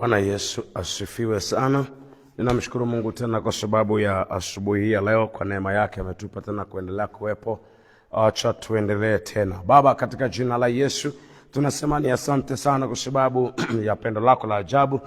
Bwana Yesu asifiwe sana. Ninamshukuru Mungu tena kwa sababu ya asubuhi hii ya leo, kwa neema yake ametupa tena kuendelea kuwepo. Acha tuendelee tena. Baba, katika jina la Yesu tunasema ni asante sana kwa sababu ya pendo lako la ajabu.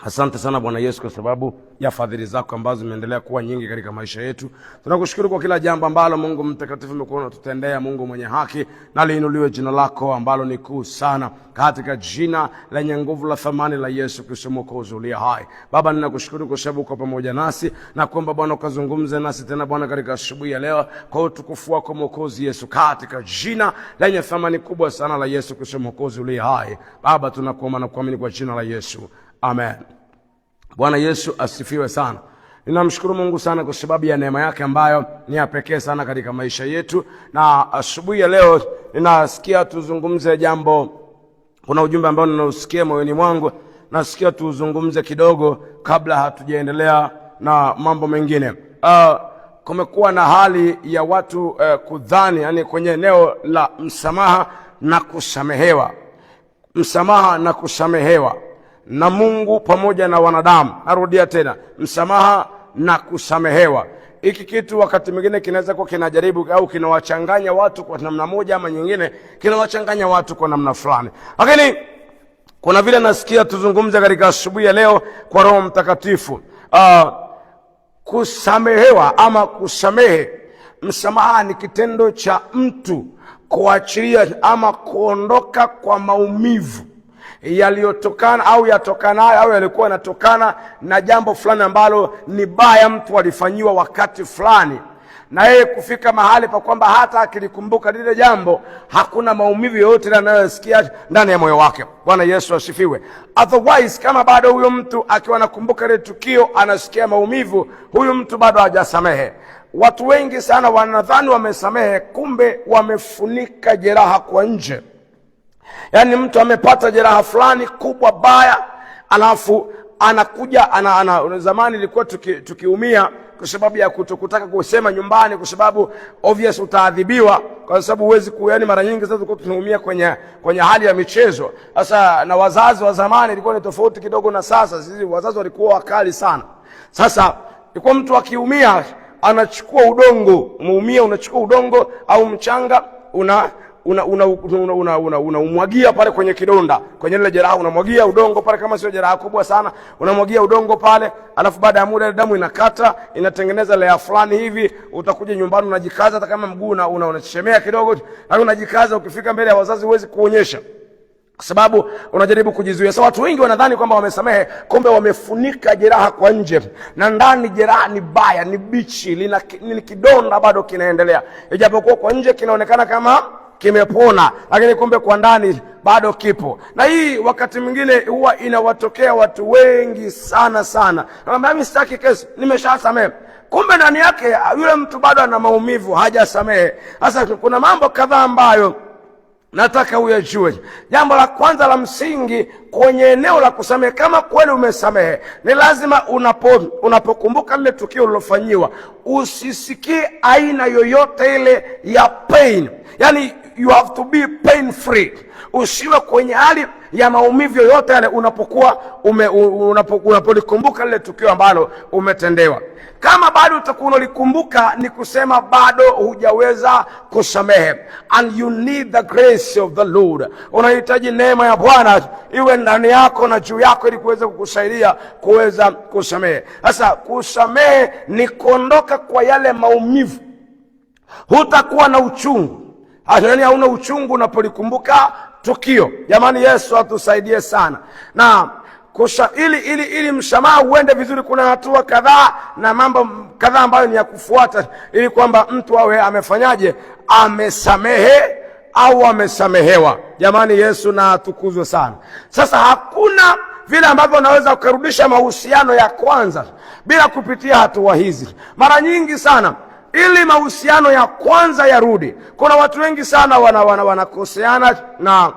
Asante sana Bwana Yesu kwa sababu ya fadhili zako ambazo zimeendelea kuwa nyingi katika maisha yetu. Tunakushukuru kwa kila jambo ambalo Mungu mtakatifu umekuwa unatutendea, Mungu mwenye haki, na liinuliwe jina lako ambalo ni kuu sana, katika jina lenye nguvu la thamani la Yesu Kristo Mwokozi uliye hai. Baba, ninakushukuru kwa sababu uko pamoja nasi, na kuomba Bwana ukazungumze nasi tena Bwana katika asubuhi ya leo kwa utukufu wako Mwokozi Yesu, katika jina lenye thamani kubwa sana la Yesu Kristo Mwokozi uliye hai. Baba, tunakuomba na kuamini kwa jina la Yesu. Amen. Bwana Yesu asifiwe sana. Ninamshukuru Mungu sana kwa sababu ya neema yake ambayo ni ya pekee sana katika maisha yetu. Na asubuhi ya leo ninasikia tuzungumze jambo. Kuna ujumbe ambao ninausikia moyoni mwangu, nasikia tuzungumze kidogo kabla hatujaendelea na mambo mengine. Kumekuwa na hali ya watu kudhani, yani kwenye eneo la msamaha na kusamehewa. Msamaha na kusamehewa na Mungu pamoja na wanadamu. Narudia tena, msamaha na kusamehewa. Hiki kitu wakati mwingine kinaweza kuwa kinajaribu au kinawachanganya watu kwa namna moja ama nyingine, kinawachanganya watu kwa namna fulani. Lakini kuna vile nasikia tuzungumze katika asubuhi ya leo kwa Roho Mtakatifu. Kusamehewa ama kusamehe. Msamaha ni kitendo cha mtu kuachilia ama kuondoka kwa maumivu yaliyotokana au yatokanayo au yalikuwa yanatokana na jambo fulani ambalo ni baya mtu alifanyiwa wakati fulani, na yeye kufika mahali pa kwamba hata akilikumbuka lile jambo hakuna maumivu yoyote anayosikia ndani ya moyo wake. Bwana Yesu asifiwe. Otherwise, kama bado huyo mtu akiwa anakumbuka ile tukio anasikia maumivu, huyo mtu bado hajasamehe. Watu wengi sana wanadhani wamesamehe, kumbe wamefunika jeraha kwa nje. Yaani mtu amepata jeraha fulani kubwa baya, alafu anakuja zamani ilikuwa tukiumia kwa sababu ya kutokutaka kusema nyumbani, kwa sababu obvious utaadhibiwa, kwa sababu huwezi kuyaani. Mara nyingi sasa tulikuwa tunaumia kwenye hali ya michezo. Sasa na wazazi wa zamani ilikuwa ni tofauti kidogo na sasa. Sisi wazazi walikuwa wakali sana. Sasa ilikuwa mtu akiumia anachukua udongo, umeumia unachukua udongo au mchanga unamwagia pale kwenye kidonda, kwenye ile jeraha unamwagia udongo pale, kama sio jeraha kubwa sana unamwagia udongo pale, alafu baada ya muda damu inakata, inatengeneza layer fulani hivi. Utakuja nyumbani unajikaza, hata kama mguu unachemea kidogo, lakini unajikaza. Ukifika mbele ya wazazi huwezi kuonyesha, kwa sababu unajaribu kujizuia. Sasa watu wengi wanadhani kwamba wamesamehe, kumbe wamefunika jeraha kwa nje, na ndani jeraha ni baya, ni bichi, ni kidonda bado kinaendelea. Ijapokuwa kwa nje kinaonekana kama kimepona, lakini kumbe kwa ndani bado kipo. Na hii wakati mwingine huwa inawatokea watu wengi sana sana. Mimi sitaki kesi, nimeshasamehe, kumbe ndani yake yule mtu bado ana maumivu, hajasamehe. Sasa kuna mambo kadhaa ambayo nataka uyajue. Jambo la kwanza la msingi kwenye eneo la kusamehe, kama kweli umesamehe, ni lazima unapokumbuka lile tukio lilofanyiwa usisikie aina yoyote ile ya pain. Yani you have to be pain free. Usiwe kwenye hali ya maumivu yoyote yale unapolikumbuka lile tukio ambalo umetendewa. Kama bado utakuwa unalikumbuka, ni kusema bado hujaweza kusamehe, and you need the grace of the Lord. Unahitaji neema ya Bwana iwe ndani yako na juu yako ili kuweza kukusaidia kuweza kusamehe. Sasa kusamehe ni kuondoka kwa yale maumivu. Hutakuwa na uchungu. Yaani hauna uchungu unapolikumbuka tukio. Jamani, Yesu atusaidie sana. Na ili msamaha uende vizuri, kuna hatua kadhaa na mambo kadhaa ambayo ni ya kufuata ili kwamba mtu awe amefanyaje, amesamehe au amesamehewa. Jamani, Yesu na atukuzwe sana. Sasa hakuna vile ambavyo unaweza ukarudisha mahusiano ya kwanza bila kupitia hatua hizi. Mara nyingi sana ili mahusiano ya kwanza yarudi, kuna watu wengi sana wanakoseana, na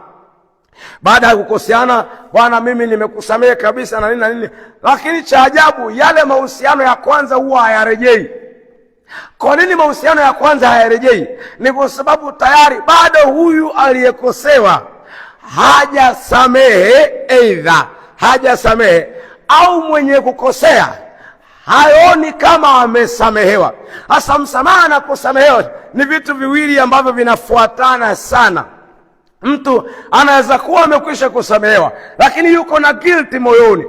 baada ya kukoseana, bwana mimi nimekusamehe kabisa na nini na nini, lakini cha ajabu yale mahusiano ya kwanza huwa hayarejei. Kwa nini mahusiano ya kwanza hayarejei? Ni kwa sababu tayari bado huyu aliyekosewa hajasamehe, aidha hajasamehe, au mwenye kukosea haoni kama amesamehewa. Hasa msamaha na kusamehewa ni vitu viwili ambavyo vinafuatana sana. Mtu anaweza kuwa amekwisha kusamehewa, lakini yuko na guilt moyoni,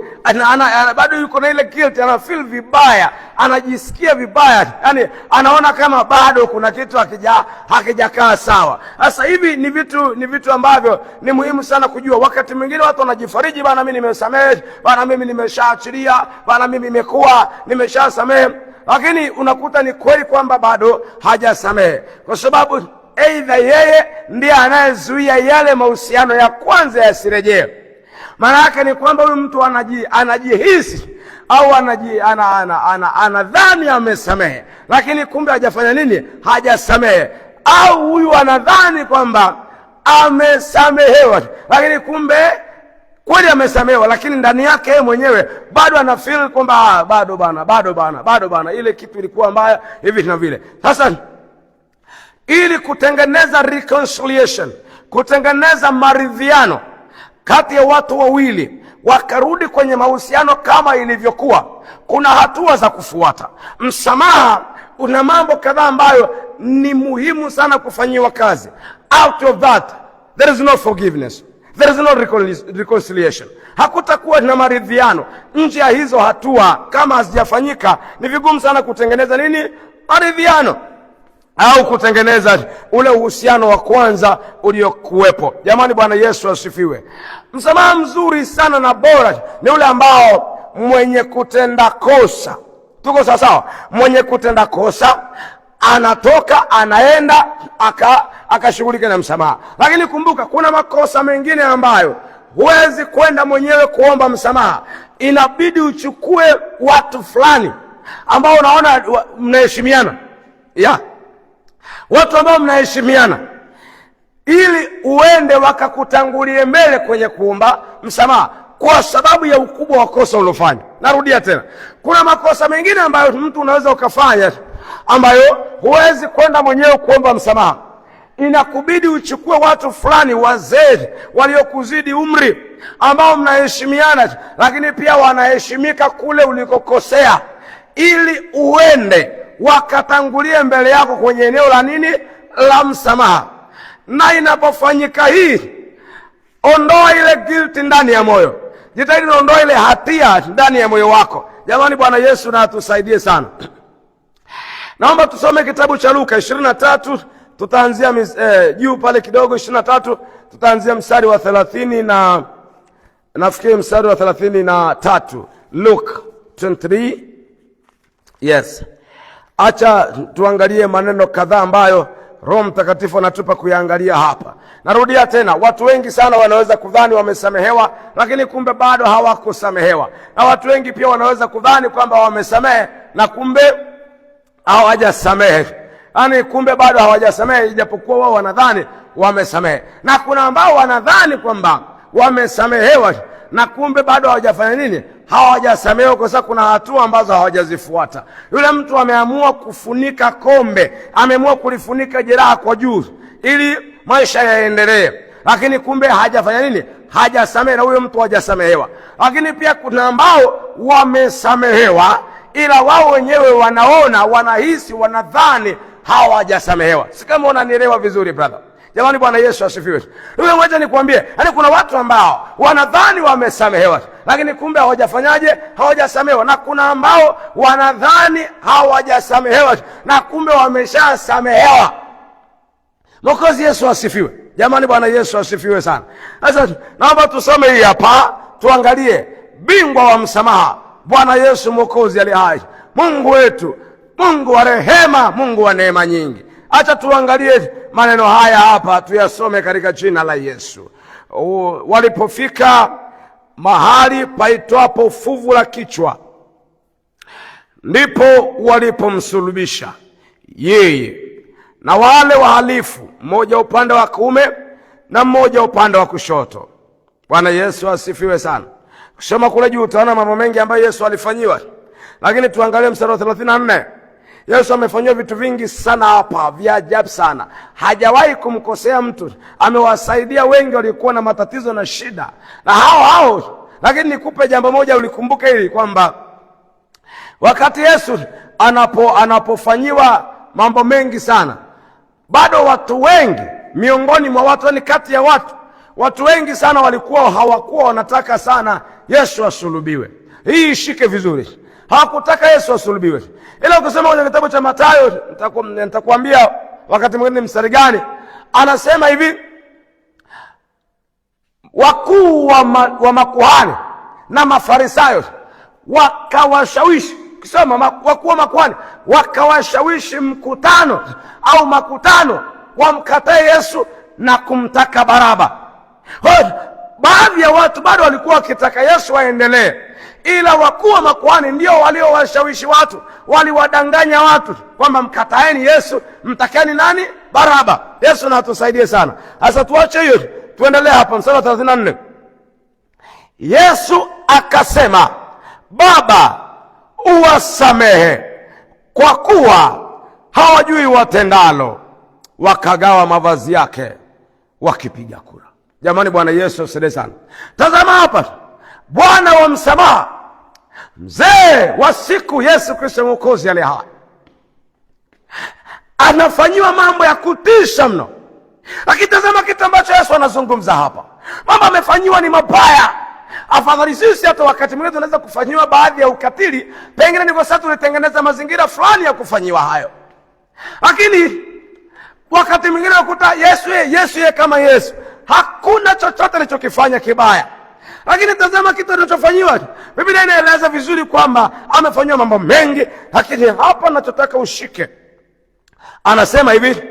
bado yuko na ile guilt, ana feel vibaya, anajisikia vibaya, yani anaona kama bado kuna kitu hakijakaa sawa. Sasa hivi ni vitu ambavyo ni muhimu sana kujua. Wakati mwingine watu wanajifariji, bana mimi nimesamehe, bana mimi nimeshaachilia, bana mimi nimeshasamehe, lakini unakuta ni kweli kwamba bado hajasamehe, kwa sababu aidha yeye ndiye anayezuia yale mahusiano ya kwanza yasirejee. Maana yake ni kwamba huyu mtu anajihisi au anadhani amesamehe, lakini kumbe hajafanya nini? Hajasamehe. Au huyu anadhani kwamba amesamehewa, lakini kumbe kweli amesamehewa, lakini ndani yake yeye mwenyewe bado ana feel kwamba bado bana ile kitu ilikuwa mbaya hivi na vile. Sasa ili kutengeneza reconciliation, kutengeneza maridhiano kati ya watu wawili wakarudi kwenye mahusiano kama ilivyokuwa, kuna hatua za kufuata. Msamaha una mambo kadhaa ambayo ni muhimu sana kufanyiwa kazi. Out of that there is no forgiveness, there is no reconciliation. Hakutakuwa na maridhiano. Nje ya hizo hatua kama hazijafanyika, ni vigumu sana kutengeneza nini? Maridhiano, au kutengeneza ule uhusiano wa kwanza uliokuwepo. Jamani, Bwana Yesu asifiwe. Msamaha mzuri sana na bora ni ule ambao mwenye kutenda kosa, tuko sawa, mwenye kutenda kosa anatoka anaenda akashughulika na msamaha. Lakini kumbuka, kuna makosa mengine ambayo huwezi kwenda mwenyewe kuomba msamaha, inabidi uchukue watu fulani ambao unaona mnaheshimiana, watu ambao mnaheshimiana, ili uende wakakutangulie mbele kwenye kuomba msamaha kwa sababu ya ukubwa wa kosa ulofanya. Narudia tena, kuna makosa mengine ambayo mtu unaweza ukafanya ambayo huwezi kwenda mwenyewe kuomba msamaha, inakubidi uchukue watu fulani wazee waliokuzidi umri ambao mnaheshimiana, lakini pia wanaheshimika kule ulikokosea, ili uende wakatangulie mbele yako kwenye eneo la nini? La msamaha. Na inapofanyika hii, ondoa ile guilt ndani ya moyo. Jitahidi ondoa ile hatia ndani ya moyo wako. Jamani, Bwana Yesu na atusaidie sana. Naomba tusome kitabu cha Luka 23, tutaanzia juu pale kidogo. 23 tutaanzia mstari wa 30 na nafikiri mstari wa 33. Luke 23. Yes. Acha tuangalie maneno kadhaa ambayo Roho Mtakatifu anatupa kuyaangalia hapa. Narudia tena, watu wengi sana wanaweza kudhani wamesamehewa, lakini kumbe bado hawakusamehewa. Na watu wengi pia wanaweza kudhani kwamba wamesamehe na kumbe hawajasamehe. Yaani kumbe bado hawajasamehe ijapokuwa wao wanadhani wamesamehe. Na kuna ambao wanadhani kwamba wamesamehewa na kumbe bado hawajafanya nini? Hawajasamehewa, kwa sababu kuna hatua ambazo hawajazifuata. Yule mtu ameamua kufunika kombe, ameamua kulifunika jeraha kwa juu ili maisha yaendelee, lakini kumbe hajafanya nini? Hajasamehe, na huyo mtu hajasamehewa. Lakini pia kuna ambao wamesamehewa, ila wao wenyewe wanaona, wanahisi, wanadhani hawajasamehewa. Si kama unanielewa vizuri brother? Jamani, Bwana Yesu asifiwe. Wewe ngoja nikwambie, yaani kuna watu ambao wanadhani wamesamehewa, lakini kumbe hawajafanyaje? Hawajasamehewa. Na kuna ambao wanadhani hawajasamehewa na kumbe wameshasamehewa. Mwokozi Yesu asifiwe. Jamani, Bwana Yesu asifiwe sana. Sasa naomba tusome hii hapa, tuangalie bingwa wa msamaha, Bwana Yesu Mwokozi aliye hai, Mungu wetu, Mungu wa rehema, Mungu wa neema nyingi. Acha tuangalie maneno haya hapa, tuyasome katika jina la Yesu. Walipofika mahali paitwapo fuvu la kichwa, ndipo walipomsulubisha yeye na wale wahalifu, mmoja upande wa kuume na mmoja upande wa kushoto. Bwana Yesu asifiwe sana. Kusoma kule juu utaona mambo mengi ambayo Yesu alifanyiwa, lakini tuangalie mstari wa 34. Yesu amefanyiwa vitu vingi sana hapa vya ajabu sana. Hajawahi kumkosea mtu. Amewasaidia wengi walikuwa na matatizo na shida, na hao Lakini nikupe jambo moja ulikumbuke hili, kwamba wakati Yesu anapofanyiwa mambo mengi sana, bado watu wengi miongoni mwa watu, ni kati ya watu wengi sana hawakuwa wanataka sana Yesu asulubiwe. Hii ishike vizuri. Hawakutaka Yesu asulubiwe. Ila ukisema kwenye kitabu cha Mathayo, nitakwambia wakati mwingine mstari gani, anasema hivi, wakuu wa makuhani na Mafarisayo wakawashawishi, kisema wakuu wa makuhani wakawashawishi makutano wamkatae Yesu na kumtaka Baraba. Baadhi ya watu bado walikuwa wakitaka Yesu aendelee, ila wakuu wa makuhani ndio waliowashawishi watu, waliwadanganya watu kwamba mkataeni Yesu, mtakeni nani? Baraba. Yesu na atusaidie sana. Sasa tuache hiyo, tuendelee hapa mstari wa 34. Yesu akasema, Baba, uwasamehe kwa kuwa hawajui watendalo. Wakagawa mavazi yake wakipiga kura. Jamani, Bwana Yesu asifiwe sana. Tazama hapa, Bwana wa msamaha, mzee wa siku, Yesu Kristo Mwokozi aliye hai, anafanyiwa mambo ya kutisha mno. Lakini tazama kitu ambacho Yesu anazungumza hapa. Mambo amefanyiwa ni mabaya. Afadhali sisi hata wakati mwingine tunaweza kufanyiwa baadhi ya ukatili, pengine ni kwa sababu tulitengeneza mazingira fulani ya kufanyiwa hayo. Lakini wakati mwingine ukuta Yesu kama Yesu, hakuna chochote alichokifanya kibaya. Lakini tazama kitu alichofanyiwa. Biblia inaeleza vizuri kwamba amefanyiwa mambo mengi, lakini hapa nachotaka ushike, anasema hivi,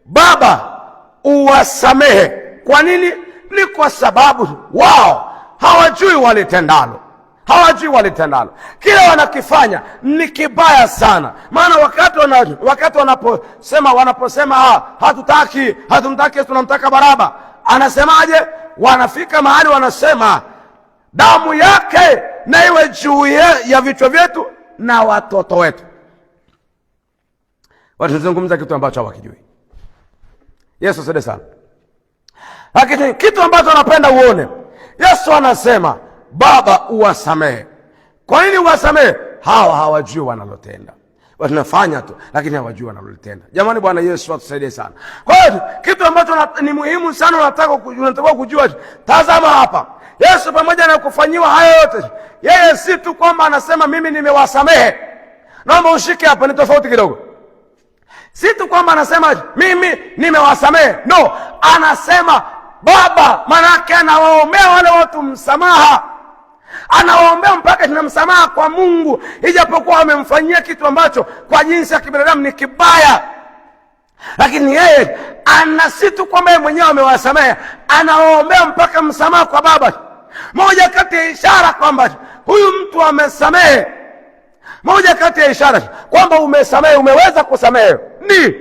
Baba, uwasamehe. Kwa nini? Ni kwa sababu wao hawajui walitendalo. Kile wanakifanya ni kibaya sana. Maana wakati wanaposema hatumtaki Yesu, tunamtaka Baraba, anasemaje? Wanafika mahali wanasema, damu yake na iwe juu ya vichwa vyetu na watoto wetu. Watazungumza kitu ambacho hawakijui. Yesu asifiwe sana. Lakini kitu ambacho napenda uone, Yesu anasema, Baba, uwasamehe. Kwa nini uwasamehe? Hawa hawajui wanalotenda. Wanafanya tu, lakini hawajui wanalotenda. Jamani, Bwana Yesu atusaidie sana. Kwa hiyo kitu ambacho ni muhimu sana unataka kujua, tazama hapa, Yesu pamoja na kufanyiwa haya yote, yeye si tu kwamba anasema mimi nimewasamehe. Naomba ushike hapa, ni tofauti kidogo. Si tu kwamba anasema mimi nimewasamehe, no, anasema Baba. Manake anawaombea wale watu msamaha, anawaombea mpaka tuna msamaha kwa Mungu, ijapokuwa wamemfanyia kitu ambacho kwa jinsi ya kibinadamu ni kibaya. Lakini yeye si tu kwamba yeye mwenyewe amewasamehe, anawaombea mpaka msamaha kwa Baba. Moja kati ya ishara kwamba huyu mtu amesamehe, moja kati ya ishara kwamba umesamehe, umeweza kusamehe, ni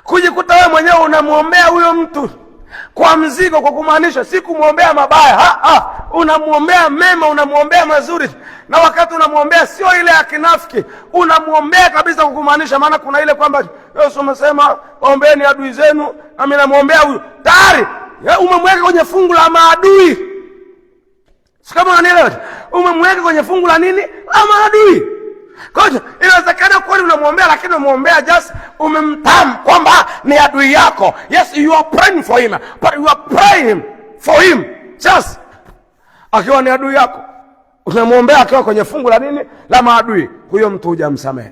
kujikuta wewe mwenyewe unamwombea huyo mtu kwa mzigo, kwa kumaanisha si kumwombea mabaya, unamwombea mema, unamwombea mazuri. Na wakati unamwombea sio ile ya kinafiki, unamwombea kabisa kwa kumaanisha. Maana kuna ile kwamba Yesu amesema waombeeni adui zenu, na mimi namwombea huyu, tayari umemweka kwenye fungu la maadui. Kama unanielewa, umemweka kwenye fungu la nini? La maadui. Kwa hiyo inawezekana kweli unamwombea, lakini unamwombea just umemtamu kwamba ni adui yako. Yes, you are praying for him, but you are praying for him just akiwa ni adui yako. Unamwombea akiwa kwenye fungu la nini? La maadui. Huyo mtu hujamsamehe.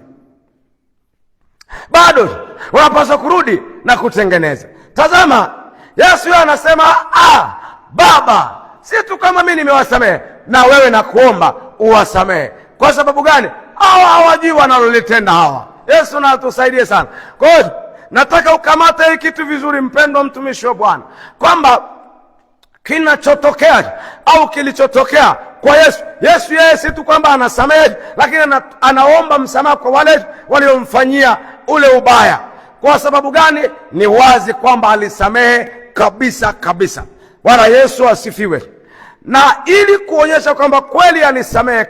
Bado unapaswa kurudi na kutengeneza. Tazama, Yesu anasema, Baba, si tu kama mimi nimewasamehe, na wewe nakuomba uwasamehe. Kwa sababu gani? Hawa hawajui wanalolitenda hawa. Yesu na atusaidie sana. Kwa hiyo nataka ukamate hii kitu vizuri, mpendwa mtumishi wa Bwana, kwamba kinachotokea au kilichotokea kwa Yesu yeye si tu kwamba anasamehe, lakini anaomba msamaha kwa wale waliomfanyia ule ubaya. Kwa sababu gani? Ni wazi kwamba alisamehe kabisa. Bwana Yesu asifiwe. Na ili kuonyesha kwamba kweli alisamehe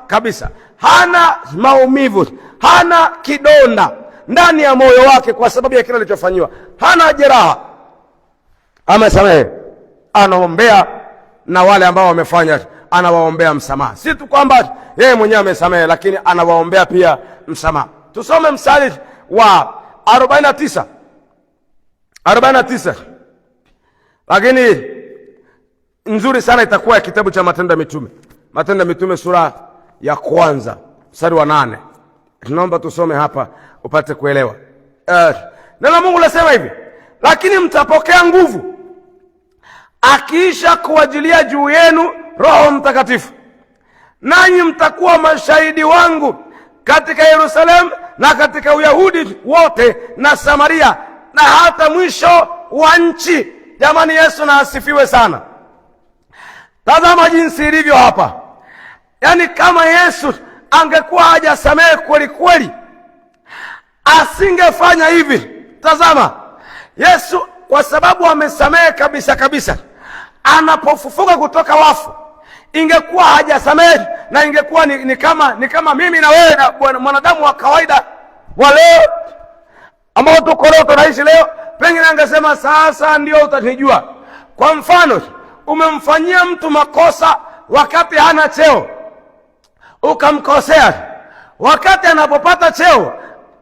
kabisa, hana maumivu, hana kidonda ndani ya moyo wake kwa sababu ya kile alichofanyiwa, hana jeraha, amesamehe, anaombea na wale ambao wamefanya, anawaombea msamaha. Si tu kwamba yeye mwenyewe amesamehe, lakini anawaombea pia msamaha. Tusome mstari wa 49. Lakini nzuri sana itakuwa ya kitabu cha Matendo ya Mitume. Matendo ya Mitume sura ya 1 mstari wa 8. Tunaomba tusome hapa upate kuelewa. Neno la Mungu linasema hivi: lakini mtapokea nguvu akiisha kuwajilia juu yenu Roho Mtakatifu, nanyi mtakuwa mashahidi wangu katika Yerusalemu na katika Uyahudi wote na Samaria na hata mwisho wa nchi. Jamani, Yesu na asifiwe sana. Tazama jinsi ilivyo hapa. Yaani kama Yesu angekuwa hajasamehe kweli kweli, asingefanya hivi. Tazama, Yesu kwa sababu amesamehe kabisa kabisa, anapofufuka kutoka wafu, ingekuwa hajasamehe na ingekuwa ni kama mimi na wewe na mwanadamu wa kawaida wa leo ambao tuko leo tunaishi leo, pengine angesema sasa ndio utanijua. Kwa mfano, umemfanyia mtu makosa wakati hana cheo, ukamkosea. Wakati anapopata cheo,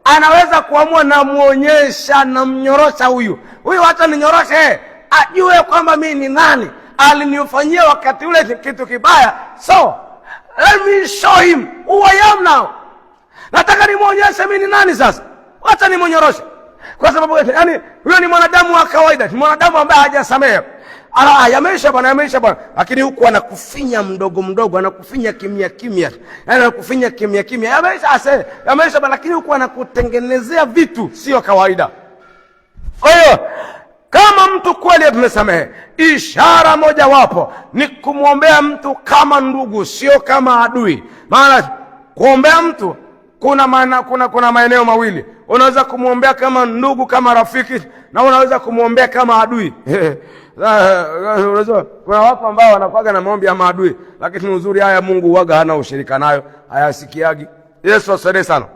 anaweza kuamua na muonyesha na mnyorosha huyu hata ninyoroshe, ajue kwamba mimi ni nani, alinifanyia wakati ule kitu kibaya, so let me show him who I am now. Nataka nimuonyeshe mimi ni nani sasa, acha nimnyoroshe. Kwa sababu yani huyo ni mwanadamu wa kawaida, ni mwanadamu ambaye hajasamehe. Yameisha bwana. Lakini huku anakufinya mdogo mdogo, anakufinya kimya kimya. Anakufinya kimya kimya. Yameisha bwana, lakini huku anakutengenezea vitu sio kawaida. Kwa hiyo kama mtu kweli tumesamehe, ishara moja wapo ni kumwombea mtu kama ndugu, sio kama adui. Maana kuombea mtu kuna maeneo mawili. Unaweza kumwombea kama ndugu, kama rafiki, na unaweza kumwombea kama adui. Kuna watu ambao wanakuaga na maombi ya maadui, lakini uzuri haya Mungu huaga hana ushirika nayo, hayasikiagi. Yesu asaidie sana.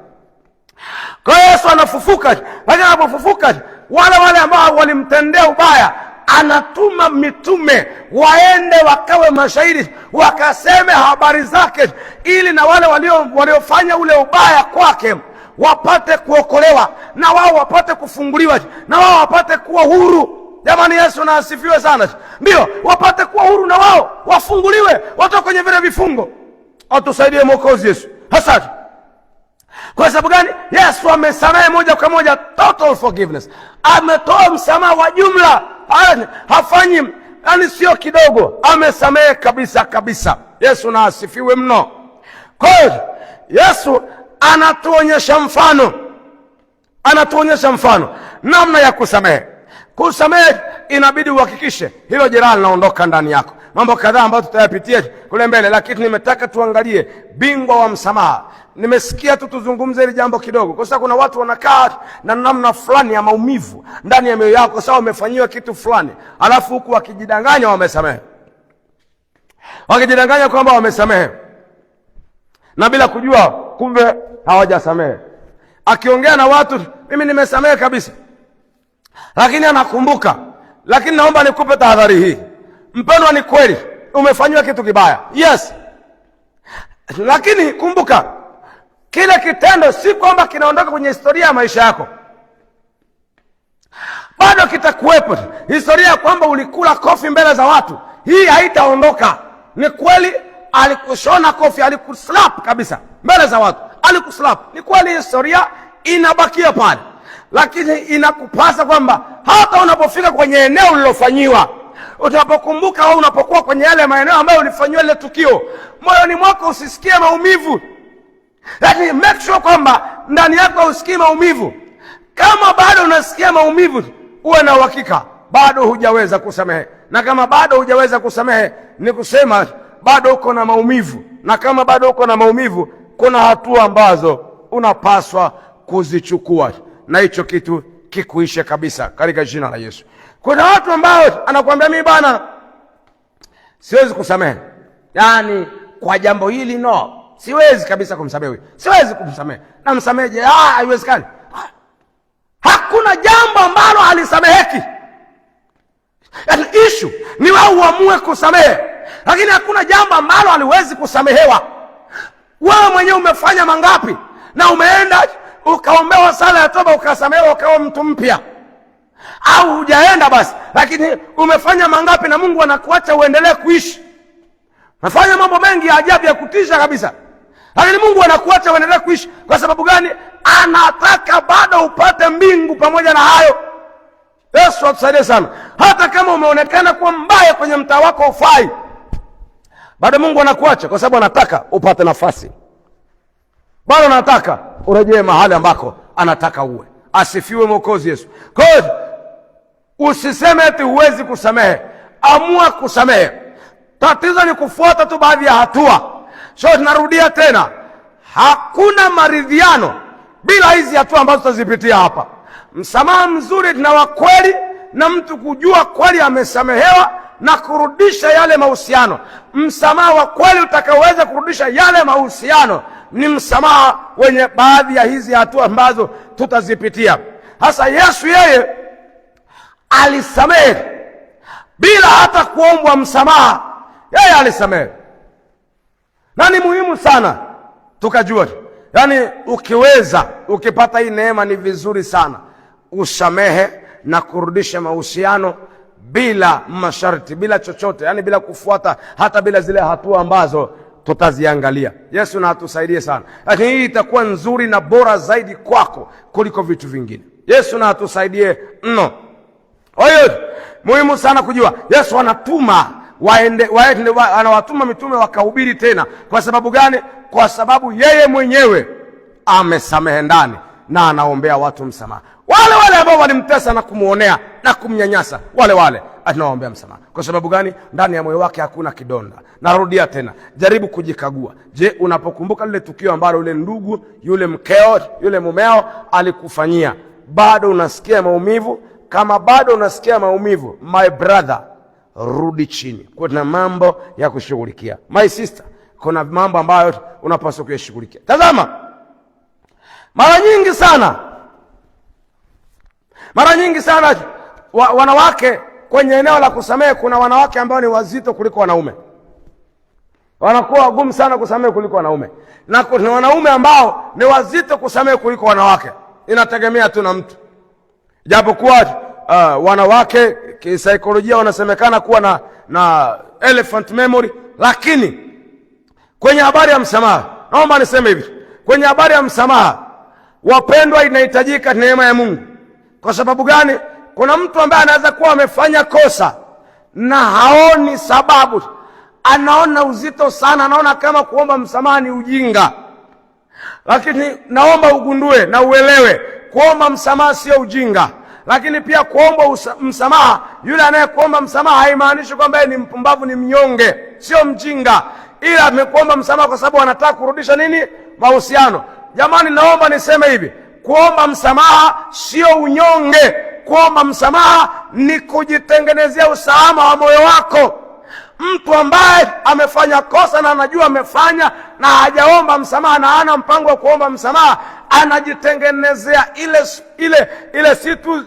Kwa Yesu anafufuka, lakini anapofufuka wale ambao walimtendea ubaya, anatuma mitume waende wakawe mashahidi, wakaseme habari zake, ili na wale waliofanya ule ubaya kwake wapate kuokolewa, na wao wapate kufunguliwa, na wao wapate kuwa huru. Jamani, Yesu na asifiwe sana. Ndio, wapate kuwa huru na wao wafunguliwe, watoke kwenye vile vifungo. Atusaidie Mwokozi Yesu. Asante. Kwa sababu gani? Yesu amesamehe moja kwa moja, total forgiveness. Ametoa msamaha wa jumla. Hafanyi, yani sio kidogo. Amesamehe kabisa kabisa. Yesu na asifiwe mno. Kwa hiyo Yesu anatuonyesha mfano namna ya kusamehe. Kusamehe inabidi uhakikishe hilo jeraha linaondoka ndani yako. Mambo kadhaa ambayo tutayapitia kule mbele, lakini nimetaka tuangalie bingwa wa msamaha. Nimesikia tu tuzungumze hili jambo kidogo, kwa sababu kuna watu wanakaa na namna fulani ya maumivu ndani ya mioyo yao kwa sababu wamefanyiwa kitu fulani, alafu huku wakijidanganya wamesamehe, wakijidanganya kwamba wamesamehe na bila kujua kumbe hawajasamehe. Akiongea na watu, mimi nimesamehe kabisa, lakini anakumbuka. Lakini naomba nikupe tahadhari hii, mpendwa, ni kweli umefanywa kitu kibaya, yes, lakini kumbuka kile kitendo si kwamba kinaondoka kwenye historia ya maisha yako. Bado kitakuwepo historia ya kwamba ulikula kofi mbele za watu, hii haitaondoka. Ni kweli alikushona kofi, alikuslap kabisa mbele za watu, alikuslap, ni kweli, historia inabakia pale. Lakini inakupasa kwamba hata unapofika kwenye eneo ulilofanyiwa, utapokumbuka au unapokuwa kwenye yale maeneo ambayo ulifanyiwa ile tukio, moyoni mwako usisikie maumivu, lakini make sure kwamba ndani yako usikie maumivu. Kama bado unasikia maumivu, uwe na uhakika bado hujaweza kusamehe. Na kama bado hujaweza kusamehe, ni kusema bado uko na maumivu. Na kama bado uko na maumivu, kuna hatua ambazo unapaswa kuzichukua, na hicho kitu kikuishe kabisa katika jina la Yesu. Kuna watu ambao anakuambia mimi bana siwezi kusamehe, yani kwa jambo hili no, siwezi kabisa kumsamehe huyu, siwezi kumsamehe. Na msameheje? Haiwezekani. Hakuna jambo ambalo halisameheki. Yaani issue ni wewe uamue kusamehe. lakini hakuna jambo ambalo haliwezi kusamehewa. Wewe mwenyewe umefanya mangapi? Na umeenda ukaombewa sala ya toba ukasamehewa ukawa mtu mpya? Au hujaenda basi, lakini umefanya mangapi na Mungu anakuacha uendelee kuishi? Umefanya mambo mengi ya ajabu ya kutisha kabisa, lakini Mungu anakuacha uendelee kuishi. Kwa sababu gani? Anataka bado upate mbingu pamoja na hayo. Yesu atusaidie sana. Hata kama umeonekana kuwa mbaya kwenye mtaa wako ufai, bado Mungu anakuacha kwa sababu anataka upate nafasi. Bado anataka urejee mahali ambako anataka uwe. Asifiwe Mwokozi Yesu. Kwa hiyo usiseme eti huwezi kusamehe. Amua kusamehe. Tatizo ni kufuata tu baadhi ya hatua. So tunarudia tena, hakuna maridhiano bila hizi hatua ambazo tutazipitia hapa. Msamaha mzuri na wa kweli, na mtu kujua kweli amesamehewa na kurudisha yale mahusiano. Msamaha wa kweli utakaoweza kurudisha yale mahusiano ni msamaha wenye baadhi ya hizi hatua ambazo tutazipitia. Hasa Yesu yeye alisamehe bila hata kuombwa msamaha. Yeye alisamehe. Na ni muhimu sana tukajua, yaani ukiweza, ukipata hii neema ni vizuri sana usamehe na kurudisha mahusiano bila masharti, bila chochote, yaani bila kufuata, hata bila zile hatua ambazo tutaziangalia. Yesu na atusaidie sana. Lakini hii itakuwa nzuri na bora zaidi kwako kuliko vitu vingine. Yesu na atusaidie mno. Kwa hiyo muhimu sana kujua Yesu anatuma anawatuma mitume wakahubiri tena. Kwa sababu gani? Kwa sababu yeye mwenyewe amesamehe ndani na anaombea watu msamaha. Wale ambao walimtesa na kumuonea na kumnyanyasa, wale anawaombea msamaha. Kwa sababu gani? Ndani ya moyo wake hakuna kidonda. Narudia tena, jaribu kujikagua. Je, unapokumbuka lile tukio ambalo yule ndugu, yule mkeo, yule mumeo alikufanyia, bado unasikia maumivu? Kama bado unasikia maumivu, my brother, rudi chini. Kuna mambo ya kushughulikia. My sister, kuna mambo ambayo unapaswa kuyashughulikia. Tazama, mara nyingi sana wanawake kwenye eneo la kusamehe, kuna wanawake ambao ni wazito kuliko wanaume. Wanakuwa wagumu sana kusamehe kuliko wanaume. Na kuna wanaume ambao ni wazito kusamehe kuliko wanawake. Inategemea tu na mtu. Japokuwa wanawake kisaikolojia wanasemekana kuwa na elephant memory, lakini kwenye habari ya msamaha, naomba niseme hivi, kwenye habari ya msamaha, wapendwa, inahitajika neema ya Mungu. Kwa sababu gani? Kuna mtu ambaye anaweza kuwa amefanya kosa na haoni sababu, anaona uzito sana, anaona kama kuomba msamaha ni ujinga. Lakini naomba ugundue na uelewe, kuomba msamaha sio ujinga. Lakini pia kuomba msamaha, yule anayekuomba msamaha haimaanishi kwamba yeye ni mpumbavu, ni mnyonge, sio mjinga. Ila amekuomba msamaha kwa sababu anataka kurudisha nini? Mahusiano. Jamani, naomba niseme hivi, kuomba msamaha sio unyonge. Kuomba msamaha ni kujitengenezea usalama wa moyo wako. Mtu ambaye amefanya kosa na anajua amefanya na hajaomba msamaha na hana mpango wa kuomba msamaha, anajitengenezea ile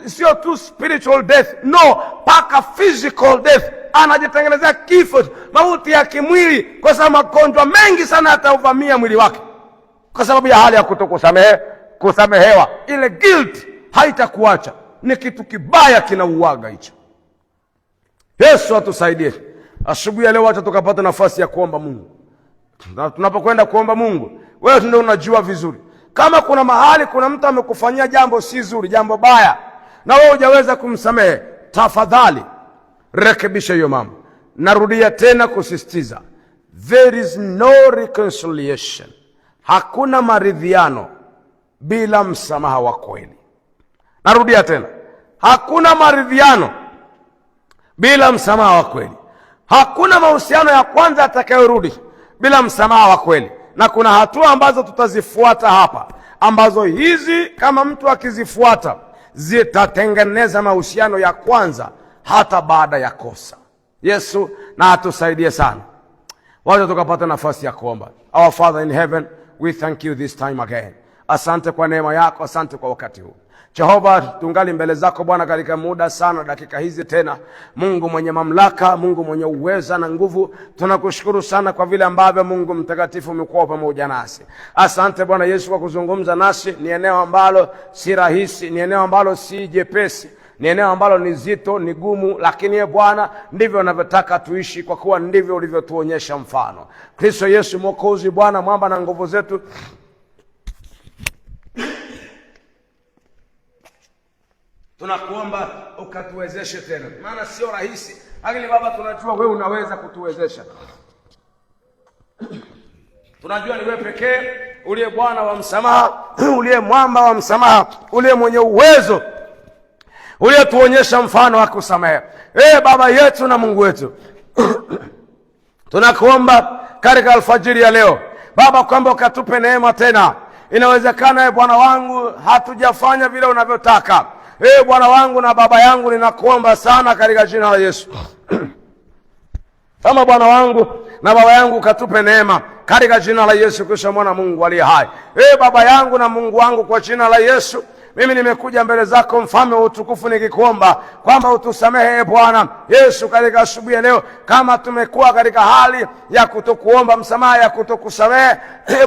sio tu spiritual death, no, paka physical death. Anajitengenezea kifo, mauti ya kimwili, kwa sababu magonjwa mengi sana yatauvamia mwili wake kwa sababu ya hali ya kusamehewa. Ile guilt haitakuacha. Ni kitu kibaya, kinauaga hicho. Yesu atusaidie. Asubuhi ya leo acha tukapata nafasi ya kuomba Mungu. Na tunapokwenda kuomba Mungu, wewe ndio unajua vizuri. Kama kuna mahali kuna mtu amekufanyia jambo si zuri, jambo baya, na wewe hujaweza kumsamehe, tafadhali rekebisha hiyo mambo. Narudia tena kusisitiza, there is no reconciliation. Hakuna maridhiano bila msamaha wa kweli. Narudia tena, hakuna maridhiano bila msamaha wa kweli. Hakuna mahusiano ya kwanza yatakayorudi bila msamaha wa kweli. Na kuna hatua ambazo tutazifuata hapa, ambazo hizi kama mtu akizifuata zitatengeneza mahusiano ya kwanza hata baada ya kosa. Yesu na atusaidie sana. Wacha tukapata nafasi ya kuomba. Our Father in heaven, we thank you this time again. Asante kwa neema yako, asante kwa wakati huu. Jehova, tungali mbele zako Bwana katika muda sana, dakika hizi tena. Mungu mwenye mamlaka, Mungu mwenye uweza na nguvu, tunakushukuru sana kwa vile ambavyo Mungu mtakatifu umekuwa pamoja nasi. Asante Bwana Yesu kwa kuzungumza nasi. Ni eneo ambalo si rahisi, ni eneo ambalo si jepesi, ni eneo ambalo ni zito, ni gumu, lakini Bwana ndivyo unavyotaka tuishi, kwa kuwa ndivyo ulivyotuonyesha mfano. Kristo Yesu Mwokozi, Bwana mwamba na nguvu zetu, tunakuomba ukatuwezeshe tena, maana sio rahisi, lakini Baba tunajua wewe unaweza kutuwezesha. Tunajua ni wewe pekee uliye Bwana wa msamaha, uliye mwamba wa msamaha, uliye mwenye uwezo, uliyetuonyesha mfano wa kusamehe. Baba yetu na Mungu wetu, tunakuomba katika alfajiri ya leo Baba kwamba ukatupe neema tena. Inawezekana Bwana wangu hatujafanya vile unavyotaka. Bwana wangu na Baba yangu, ninakuomba sana katika jina la Yesu kama Bwana wangu na Baba yangu katupe neema katika jina la Yesu Kristo mwana Mungu aliye hai. Baba yangu na Mungu wangu, kwa jina la Yesu mimi nimekuja mbele zako mfalme wa utukufu, nikikuomba kwamba utusamehe Bwana Yesu katika asubuhi ya leo, kama tumekuwa katika hali ya kutokuomba msamaha, ya kutokusamehe.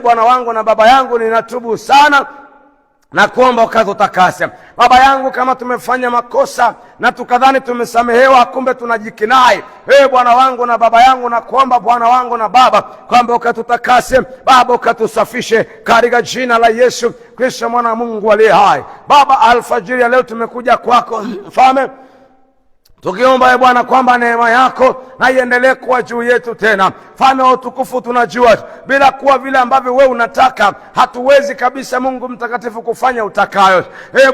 Bwana wangu na Baba yangu, ninatubu sana na kuomba ukatutakase. Baba yangu, kama tumefanya makosa na tukadhani tumesamehewa, kumbe tunajikinai. Bwana wangu na Baba yangu, na kuomba Bwana wangu na Baba kwamba ukatutakase Baba, ukatusafishe katika jina la Yesu Kristo mwana Mungu aliye hai. Baba, alfajiri ya leo tumekuja kwako mfalme, tukiomba Bwana kwamba neema yako na iendelee kuwa juu yetu tena. Mfalme wa utukufu, tunajua bila kuwa vile ambavyo wewe unataka hatuwezi kabisa Mungu mtakatifu kufanya utakayo.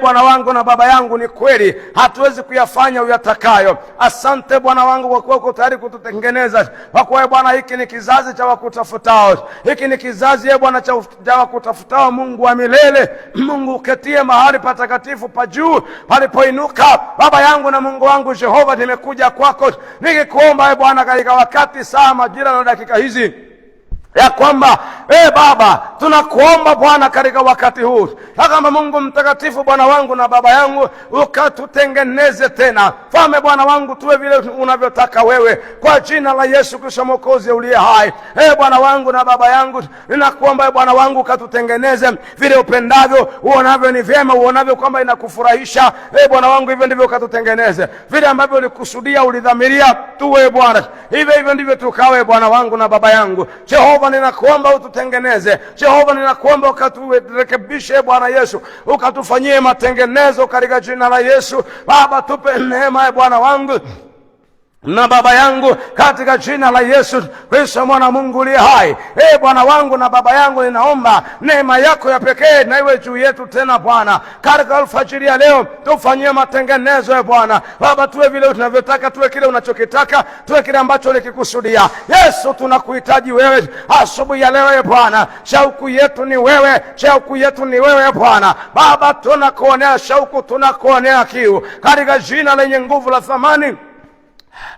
Bwana wangu na Baba yangu, ni kweli hatuwezi kuyafanya uyatakayo. Asante Bwana wangu kwa kuwa uko tayari kututengeneza, kwa kuwa Bwana hiki ni kizazi cha wakutafutao. Hiki ni kizazi Bwana cha wakutafutao, Mungu wa milele, Mungu uketie mahali patakatifu pa juu palipoinuka. Baba yangu na Mungu wangu Jehova, nimekuja kwako nikikuomba Bwana katika wakati, saa, majira na dakika hizi, ya kwamba Baba tunakuomba Bwana katika wakati huu, kama Mungu mtakatifu Bwana wangu na Baba yangu, ukatutengeneze tena Mfalme Bwana wangu, tuwe vile unavyotaka wewe, kwa jina la Yesu Kristo Mwokozi uliye hai. Bwana wangu na Baba yangu, ninakuomba Bwana wangu ukatutengeneze vile upendavyo, uonavyo ni vyema, uonavyo kwamba inakufurahisha. Bwana wangu, hivyo ndivyo ukatutengeneze, vile ambavyo ulikusudia, ulidhamiria tuwe Bwana, hivyo ndivyo tukawe Bwana wangu na Baba yangu. Jehova, ninakuomba ututengeneze. Jehova, ninakuomba ukaturekebishe Bwana Yesu, ukatufanyie matengenezo katika jina la Yesu. Baba, tupe neema Bwana wangu na Baba yangu katika jina la Yesu Kristo mwana Mungu aliye hai. Bwana wangu na Baba yangu, ninaomba neema yako ya pekee na iwe juu yetu tena Bwana katika alfajiri ya leo. Tufanyie matengenezo Bwana Baba, tuwe vile tunavyotaka, tuwe kile unachokitaka, tuwe kile ambacho ulikikusudia. Yesu, tunakuhitaji wewe asubuhi ya leo Bwana. Shauku yetu ni wewe, shauku yetu ni wewe Bwana. Baba, tunakuonea shauku, tunakuonea kiu katika jina lenye nguvu la thamani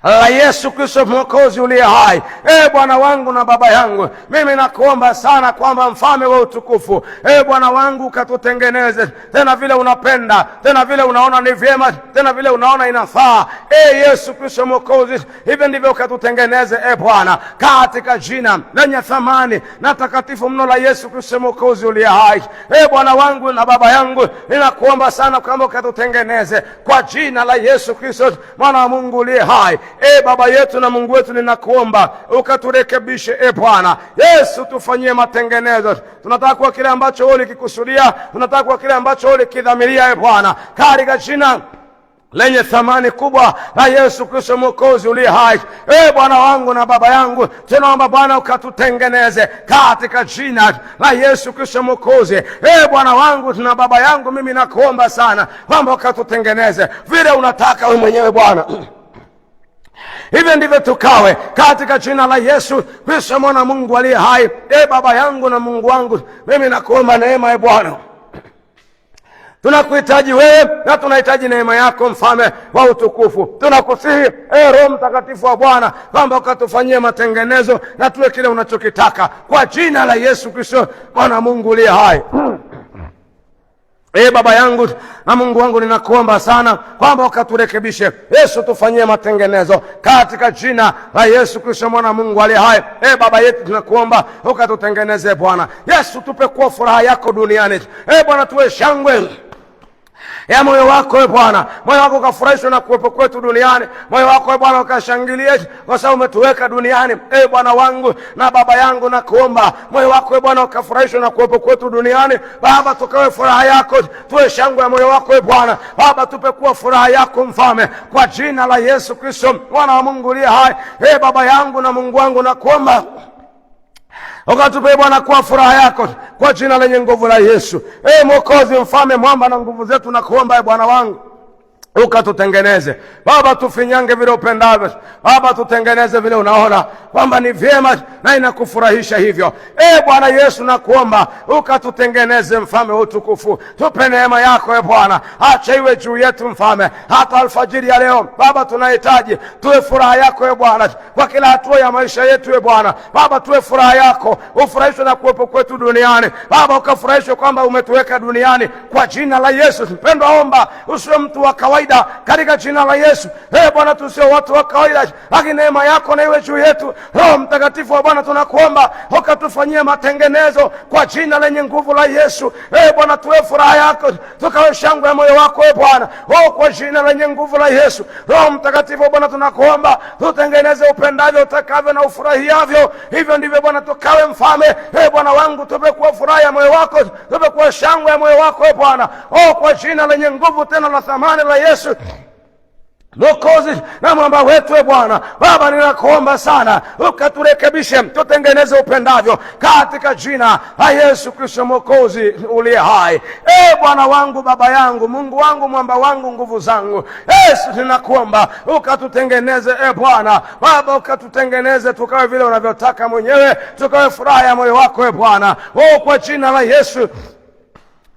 la Yesu Kristo Mwokozi uliye hai. Bwana wangu na Baba yangu, mimi nakuomba sana kwamba mfalme wa utukufu, Bwana wangu ukatutengeneze tena vile unapenda, tena vile unaona ni vyema, tena vile unaona inafaa. Yesu Kristo Mwokozi, hivyo ndivyo ukatutengeneze Bwana, katika jina lenye thamani na takatifu mno la Yesu Kristo Mwokozi uliye hai. Bwana wangu na Baba yangu, ninakuomba sana kwamba ukatutengeneze kwa jina la Yesu Kristo mwana wa Mungu uliye hai. Baba yetu na Mungu wetu, ninakuomba ukaturekebishe Bwana Yesu, tufanyie matengenezo. Tunataka kuwa kile ambacho wewe ulikikusudia, tunataka kuwa kile wewe ulikidhamiria Bwana, katika jina lenye thamani kubwa la Yesu Kristo Mwokozi uliye hai. Bwana wangu na Baba yangu, tunaomba Bwana ukatutengeneze katika jina la Yesu Kristo Mwokozi. Bwana wangu na Baba yangu, mimi nakuomba sana kwamba ukatutengeneze vile unataka wewe mwenyewe Bwana. Hivyo ndivyo tukawe katika jina la Yesu Kristo mwana Mungu aliye hai. Baba yangu na Mungu wangu, mimi nakuomba neema Bwana. Tunakuhitaji wewe na tunahitaji neema yako mfalme wa utukufu. Tunakusihi Roho Mtakatifu wa Bwana kwamba ukatufanyie matengenezo na tuwe kile unachokitaka, kwa jina la Yesu Kristo mwana Mungu aliye hai. Baba yangu na Mungu wangu, ninakuomba sana kwamba ukaturekebishe Yesu, tufanyie matengenezo katika jina la Yesu Kristo mwana Mungu aliye hai. Baba yetu, tunakuomba ukatutengeneze Bwana Yesu, tupe kuwa furaha yako duniani. Bwana, tuwe shangwe ya moyo wako Bwana, moyo wako ukafurahishwe na kuwepo kwetu duniani. Moyo wako Bwana ukashangilie kwa sababu umetuweka duniani. Bwana wangu na Baba yangu, nakuomba moyo wako Bwana ukafurahishwe na kuwepo kwetu duniani. Baba, tukawe furaha yako, tuwe shangwe ya moyo wako Bwana. Baba, tupe kuwa furaha yako Mfalme, kwa jina la Yesu Kristo mwana wa Mungu aliye hai. Baba yangu na Mungu wangu, nakuomba ukatupe Bwana kwa furaha yako, kwa jina lenye nguvu la Yesu. Mwokozi, Mfalme, mwamba na nguvu zetu, nakuomba Bwana wangu ukatutengeneze Baba, tufinyange vile upendavyo Baba, tutengeneze vile unaona kwamba ni vyema na inakufurahisha hivyo. Bwana Yesu, nakuomba ukatutengeneze Mfalme wa utukufu, tupe neema yako Bwana, acha iwe juu yetu Mfalme, hata alfajiri ya leo Baba tunahitaji tuwe furaha yako Bwana, kwa kila hatua ya maisha yetu Bwana. Baba, tuwe furaha yako, ufurahishwe na kuwepo kwetu duniani Baba, ukafurahishwe kwamba umetuweka duniani, kwa jina la Yesu. Mpendwa, omba usiwe mtu wa kawaida katika jina la Yesu. Bwana, tusio watu wa kawaida, lakini neema yako na iwe juu yetu. Roho Mtakatifu wa Bwana, tunakuomba ukatufanyie matengenezo kwa jina lenye nguvu la Yesu. Bwana, tuwe furaha yako, tukawe shangwe ya moyo wako Bwana, kwa jina lenye nguvu la Yesu. Roho Mtakatifu wa Bwana, tunakuomba tutengeneze upendavyo, utakavyo na ufurahiavyo. Hivyo ndivyo Bwana tukawe Mfalme. Bwana wangu, tupe kuwa furaha ya moyo wako, tupe kuwa shangwe ya moyo wako Bwana, kwa jina lenye nguvu tena la thamani la Yesu, Mwokozi na mwamba wetu Bwana. Baba, ninakuomba sana ukaturekebishe, tutengeneze upendavyo katika jina la Yesu Kristo Mwokozi uliye hai. Bwana wangu, Baba yangu, Mungu wangu, mwamba wangu, nguvu zangu, Yesu, ninakuomba ukatutengeneze Bwana. Baba, ukatutengeneze tukawe vile unavyotaka mwenyewe, tukawe furaha ya moyo wako Bwana, kwa jina la Yesu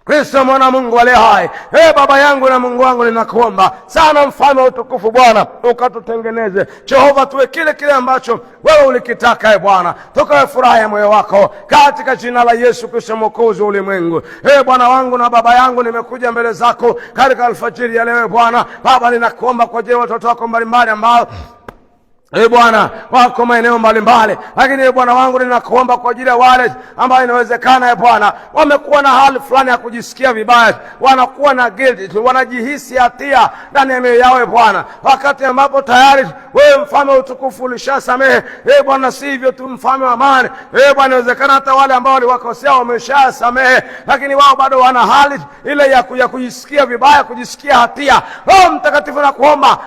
Kristo mwana Mungu aliye hai. Baba yangu na Mungu wangu, ninakuomba sana Mfalme wa utukufu Bwana, ukatutengeneze Jehova, tuwe kile ambacho wewe ulikitaka Bwana, tukawe furaha ya moyo wako katika jina la Yesu Kristo Mwokozi wa ulimwengu. Bwana wangu na Baba yangu, nimekuja mbele zako katika alfajiri ya leo Bwana. Baba, ninakuomba kwa ajili ya watoto wako mbalimbali ambao Bwana wako maeneo mbalimbali, lakini Bwana wangu, ninakuomba kwa ajili ya wale ambao inawezekana Bwana wamekuwa na hali fulani ya kujisikia vibaya, wanakuwa na guilt, wanajihisi hatia ndani ya mioyo yao Bwana, wakati ambapo tayari wewe Mfalme wa utukufu ulishasamehe Bwana. Si hivyo tu, Mfalme wa amani Bwana, inawezekana hata wale ambao waliwakosea wameshasamehe, lakini wao bado wana hali ile ya kujisikia vibaya, kujisikia hatia. Roho Mtakatifu, nakuomba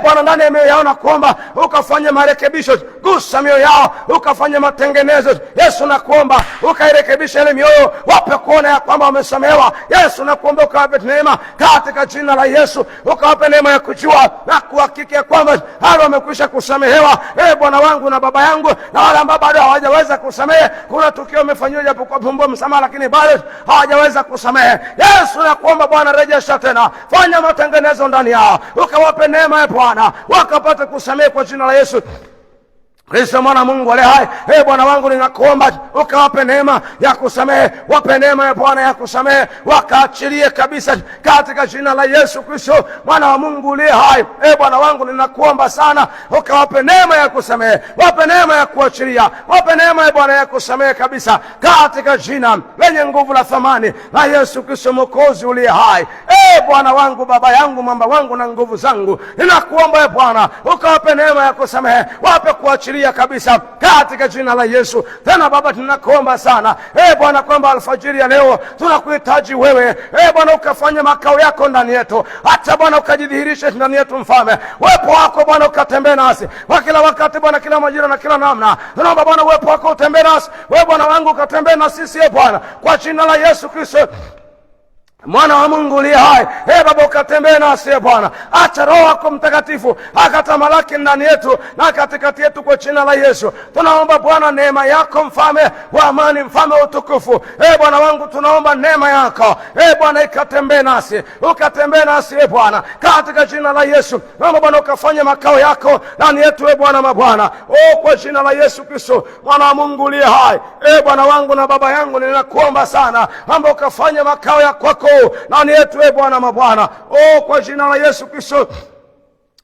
Bwana, ndani ya mioyo yao nakuomba ukafanye marekebisho, gusa mioyo yao, ukafanye matengenezo. Yesu, nakuomba ukairekebisha ile mioyo, wape kuona ya kwamba wamesamehewa. Yesu, nakuomba ukawape neema katika jina la Yesu, ukawape neema ya kujua na kuhakika kwamba hao wamekwisha kusamehewa. Bwana wangu na Baba yangu, na wale ambao bado hawajaweza kusamehe, kuna tukio umefanywa japo kwa pumbo msamaha, lakini bado hawajaweza kusamehe. Yesu, nakuomba Bwana, rejesha tena, fanya matengenezo ndani yao, ukawape neema Bwana, wakapate kusamehe kwa jina la Yesu Kristo mwana Mungu aliye hai. Bwana wangu, ninakuomba ukawape neema ya kusamehe, wape neema ya Bwana ya kusamehe, wakaachilie kabisa katika jina la Yesu Kristo mwana wa Mungu aliye hai. Bwana wangu, ninakuomba sana ukawape neema ya kusamehe, wape neema ya kuachilia, wape neema ya Bwana ya kusamehe kabisa katika jina lenye nguvu la thamani la Yesu Kristo Mwokozi aliye hai. Bwana wangu, Baba yangu, mwamba wangu na nguvu zangu, ninakuomba Bwana ukawape neema ya kusamehe, wape kuachilia kabisa katika jina la Yesu. Tena Baba, tunakuomba sana Bwana kwamba alfajiri ya leo tunakuhitaji wewe Bwana, ukafanya makao yako ndani yetu, hata Bwana ukajidhihirishe ndani yetu Mfalme. Uwepo wako Bwana ukatembee nasi kwa kila wakati Bwana, kila majira na kila namna. Tunaomba Bwana uwepo wako utembee nasi, wewe Bwana wangu ukatembee na sisi Bwana, kwa jina la Yesu Kristo mwana wa Mungu uliye hai. Baba, ukatembee nasi Bwana, acha Roho wako Mtakatifu akatamalaki ndani yetu na katikati yetu kwa jina la Yesu. Tunaomba Bwana neema yako Mfalme wa amani, Mfalme wa utukufu Bwana wangu, tunaomba neema yako Bwana ikatembee nasi, ukatembee nasi Bwana katika jina la Yesu. Naomba Bwana ukafanye makao yako ndani yetu Bwana mabwana, kwa jina la Yesu Kristo mwana wa Mungu uliye hai. Bwana wangu na Baba yangu, ninakuomba sana kwamba ukafanye makao yako mkuu ndani yetu, Bwana mabwana. Kwa jina la Yesu Kristo,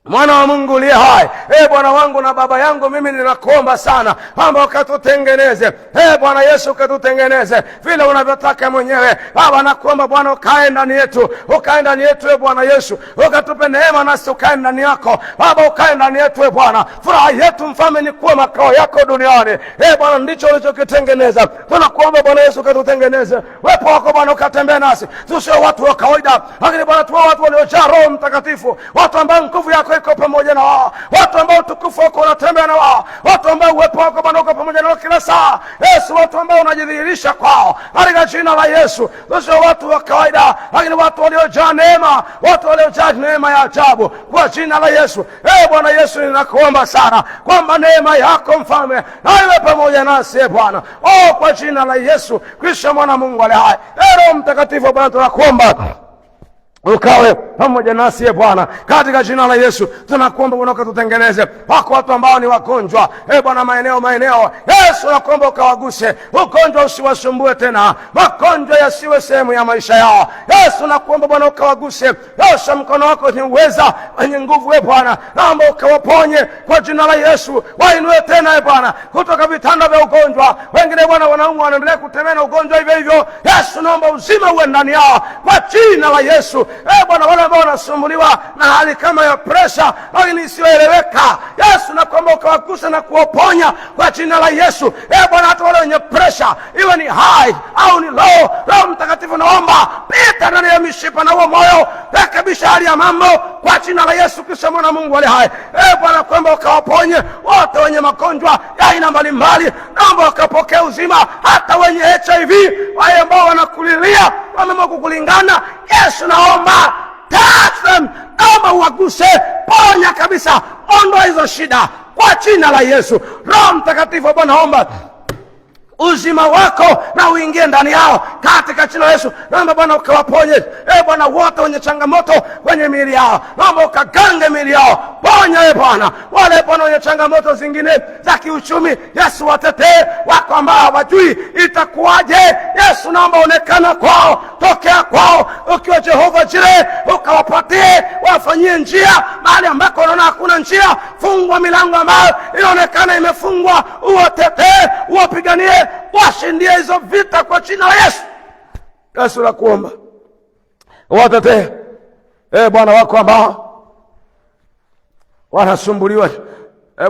Mwana wa Mungu uliye hai, Bwana wangu na Baba yangu, mimi ninakuomba sana kwamba ukatutengeneze, Bwana Yesu, ukatutengeneze vile unavyotaka mwenyewe. Baba, nakuomba Bwana ukae ndani yetu, ukae ndani yetu, Bwana Yesu, ukatupe neema nasi ukae ndani yako. Baba, ukae ndani yetu, Bwana. Furaha yetu Mfalme ni kuwa makao yako duniani. Bwana, ndicho ulichokitengeneza. Tunakuomba Bwana Yesu, ukatutengeneze. Wepo wako Bwana ukatembea nasi, tusio watu wa kawaida, lakini Bwana tuwe watu waliojaa Roho Mtakatifu, watu ambao nguvu yako iko pamoja na wao, watu ambao utukufu wako unatembea na wao, watu ambao uwepo wako Bwana uko pamoja na wao kila saa. Yesu, watu ambao unajidhihirisha kwao katika jina la Yesu. Sio watu wa kawaida, lakini watu waliojaa neema, watu waliojaa neema ya ajabu kwa jina la Yesu. Bwana Yesu, ninakuomba sana kwamba neema yako Mfalme na iwe pamoja nasi Bwana, kwa jina la Yesu Kristo, Mwana Mungu aliye hai. Roho Mtakatifu Bwana, tunakuomba ukawe pamoja nasi Bwana, katika jina la Yesu. Tunakuomba Bwana ukatutengeneze. Wako watu ambao ni wagonjwa Bwana, maeneo Yesu, nakuomba ukawaguse, ugonjwa usiwasumbue tena, magonjwa yasiwe sehemu ya maisha yao. Yesu, nakuomba Bwana ukawaguse, osha mkono wako wenye uweza, wenye nguvu Bwana, naomba ukawaponye kwa jina la Yesu. Wainue tena Bwana kutoka vitanda vya ugonjwa. Wengine Bwana wanaumwa, wanaendelea kutembea na ugonjwa hivyo hivyo. Yesu, naomba uzima uwe ndani yao kwa jina la Yesu. Bwana, wale ambao wanasumbuliwa na hali kama ya presha lakini isiyoeleweka, Yesu, nakuomba ukawaguse na kuwaponya kwa jina la Yesu. Bwana, hata wale wenye presha, iwe ni high au ni low, Roho Mtakatifu naomba pita ndani ya mishipa na huo moyo, rekebisha hali ya mambo kwa jina la Yesu Kristo, Mwana Mungu aliye hai. Bwana, nakuomba ukawaponye wote wenye magonjwa ya aina mbalimbali, naomba wakapokea uzima, hata wenye HIV, wale ambao wanakulilia wameamua kukulingana. Yesu, naomba touch them, naomba uwaguse, ponya kabisa, ondoa hizo shida kwa jina la Yesu. Roho Mtakatifu Bwana, naomba uzima wako na uingie ndani yao katika jina la Yesu. Naomba Bwana ukawaponye Bwana wote wenye changamoto kwenye miili yao, naomba ukagange miili yao, ponya Bwana wale Bwana wenye changamoto zingine za kiuchumi. Yesu, watetee wako ambao hawajui itakuwaje. Yesu, naomba onekana kwao, tokea kwao ukiwa Jehova Jireh, ukawapatie, wafanyie njia mahali ambako unaona hakuna njia. Fungua milango ambayo inaonekana imefungwa, uwatetee, uwapiganie, washindie hizo vita kwa jina la Yesu. Yesu, nakuomba watetee Bwana wako ambao wanasumbuliwa.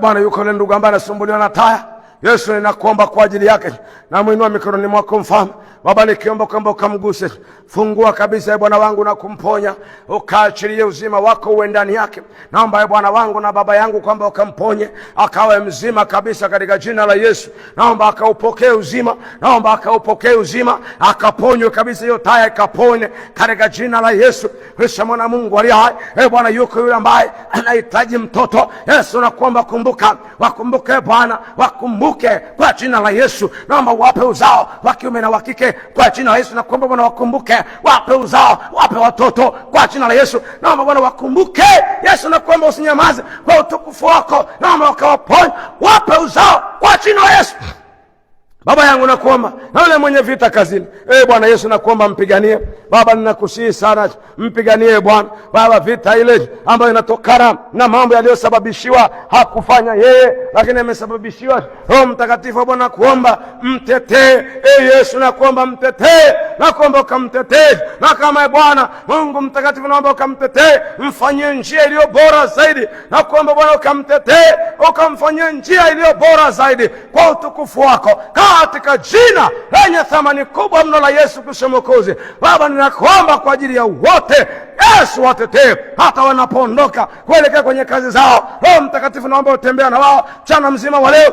Bwana, yuko yule ndugu ambaye anasumbuliwa na taya. Yesu, ninakuomba kwa ajili yake, na muinua mikononi mwako Mfalme. Baba, nikiomba kwamba ukamguse, fungua kabisa Bwana wangu na kumponya, ukaachilie uzima wako uwe ndani yake. Naomba Bwana wangu na Baba yangu kwamba ukamponye, akawe mzima kabisa katika jina la Yesu. Naomba akaupokee uzima, naomba akaupokee uzima, akaponywe kabisa, hiyo taya ikapone katika jina la Yesu Kristo, Mwana Mungu aliye hai. Bwana, yuko yule ambaye anahitaji mtoto. Yesu, nakuomba kumbuka, wakumbuke Bwana, wakumbuke kwa jina la Yesu. Naomba wape uzao wa kiume na wa kike kwa jina la Yesu. Nakuomba Bwana wakumbuke, wape uzao, wape watoto kwa jina la Yesu. Naomba Bwana wakumbuke. Yesu, nakuomba usinyamaze kwa utukufu wako, naomba wakawaponye, wape uzao kwa jina la Yesu. Baba yangu, nakuomba na yule mwenye vita kazini, Bwana Yesu, nakuomba mpiganie. Baba, ninakusihi sana, mpiganie Bwana. Baba, vita ile ambayo inatokana na mambo yaliyosababishiwa hakufanya yeye, lakini amesababishiwa Roho Mtakatifu. Bwana, nakuomba mtetee. Yesu, nakuomba mtetee, nakuomba ukamtetee, na kama Bwana Mungu Mtakatifu, naomba ukamtetee, mfanyie njia iliyo bora zaidi. Nakuomba Bwana ukamtetee, ukamfanyie njia iliyo bora zaidi kwa utukufu wako, katika jina lenye thamani kubwa mno la Yesu Kristo Mwokozi. Baba, ninakuomba kwa ajili ya wote, Yesu, watetee hata wanapoondoka kuelekea kwenye kazi zao. Roho Mtakatifu, naomba utembea na wao mchana mzima wa leo.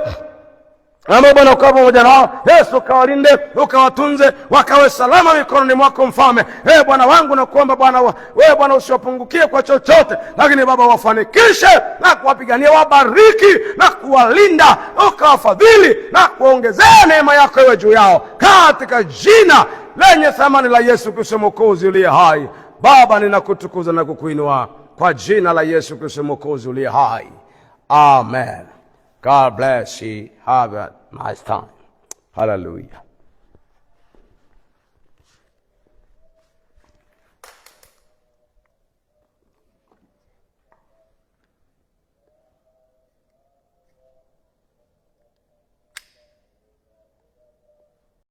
Naomba Bwana ukawa pamoja nao. Yesu, ukawalinde, ukawatunze, wakawe salama mikononi mwako Mfalme. Bwana wangu, nakuomba Bwana, wewe Bwana usiwapungukie kwa chochote, lakini Baba wafanikishe na kuwapigania, wabariki na kuwalinda, ukawafadhili na kuongezea neema yako iwe juu yao, katika jina lenye thamani la Yesu Kristo Mwokozi uliye hai. Baba, ninakutukuza na kukuinua kwa jina la Yesu Kristo Mwokozi uliye hai. Amen. God bless you. Have a nice time. Hallelujah.